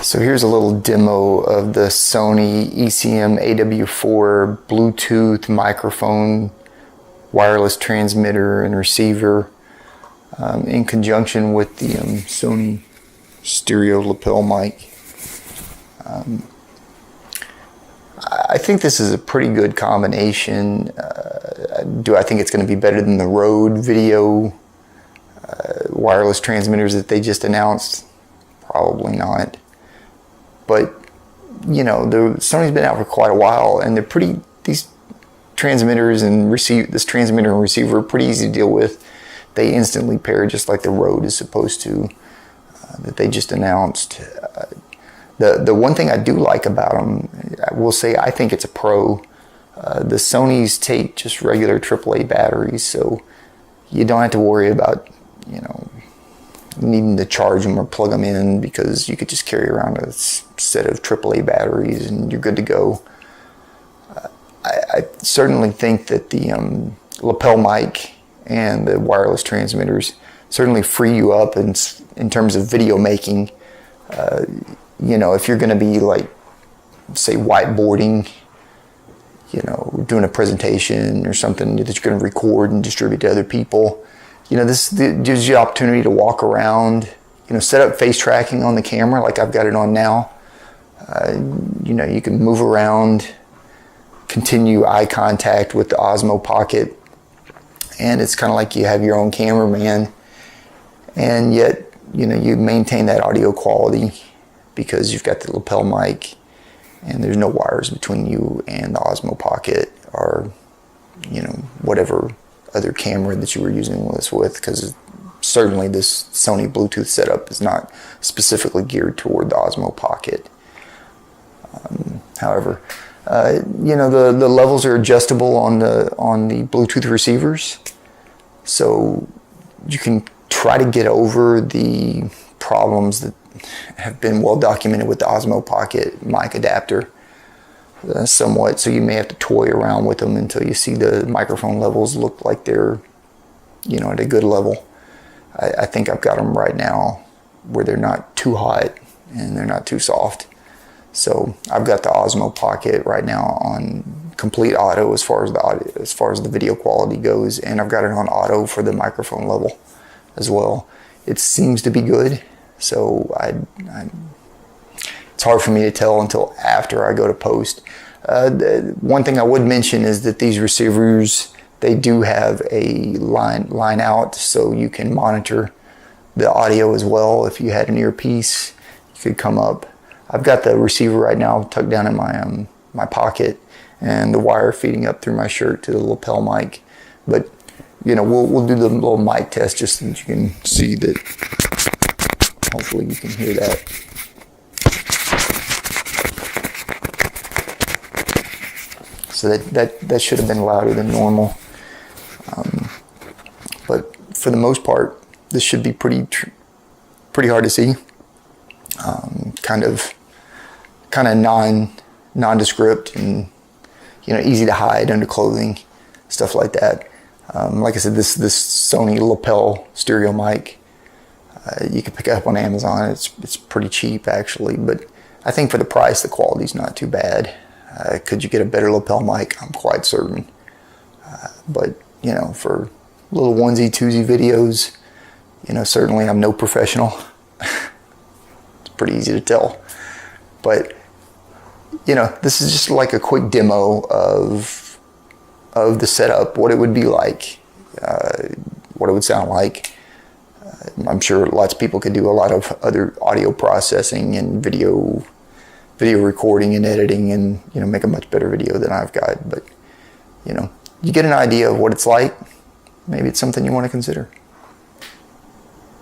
So here's a little demo of the Sony ECM-AW4 Bluetooth microphone, wireless transmitter and receiver in conjunction with the Sony stereo lapel mic. I think this is a pretty good combination. Do I think it's going to be better than the Rode video wireless transmitters that they just announced? Probably not. But, you know, Sony's been out for quite a while, and these transmitters and this transmitter and receiver are pretty easy to deal with. They instantly pair just like the Rode is supposed to, that they just announced. The one thing I do like about them, I will say I think it's a pro. The Sonys take just regular AAA batteries, so you don't have to worry about, you know, needing to charge them or plug them in, because you could just carry around a set of AAA batteries and you're good to go. I certainly think that the lapel mic and the wireless transmitters certainly free you up in terms of video making. You know, if you're going to be like, say, whiteboarding, you know, doing a presentation or something that you're going to record and distribute to other people, you know, this gives you the opportunity to walk around, you know, set up face tracking on the camera like I've got it on now. You know, you can move around, continue eye contact with the Osmo Pocket, and it's kind of like you have your own cameraman, and yet, you know, you maintain that audio quality because you've got the lapel mic and there's no wires between you and the Osmo Pocket or, you know, whatever other camera that you were using this with, because certainly this Sony Bluetooth setup is not specifically geared toward the Osmo Pocket. However, you know, the levels are adjustable on the Bluetooth receivers, so you can try to get over the problems that have been well documented with the Osmo Pocket mic adapter somewhat. So you may have to toy around with them until you see the microphone levels look like they're, you know, at a good level. I think I've got them right now where they're not too hot and they're not too soft. So I've got the Osmo Pocket right now on complete auto as far as the video quality goes, and I've got it on auto for the microphone level as well. It seems to be good, so it's hard for me to tell until after I go to post. One thing I would mention is that these receivers, they do have a line out, so you can monitor the audio as well. If you had an earpiece, you could come up. I've got the receiver right now tucked down in my pocket, and the wire feeding up through my shirt to the lapel mic. But, you know, we'll do the little mic test just so that you can see that. Hopefully you can hear that. So that should have been louder than normal. But for the most part, this should be pretty hard to see. Kind of nondescript and, you know, easy to hide under clothing, stuff like that. Like I said, this Sony lapel stereo mic, you can pick it up on Amazon. It's pretty cheap actually, but I think for the price, the quality's not too bad. Could you get a better lapel mic? I'm quite certain. But, you know, for little onesie twosie videos, you know, certainly I'm no professional. It's pretty easy to tell. But, you know, this is just like a quick demo of the setup, what it would be like, what it would sound like. I'm sure lots of people could do a lot of other audio processing and video recording and editing, and, you know, make a much better video than I've got. But, you know, you get an idea of what it's like. Maybe it's something you want to consider.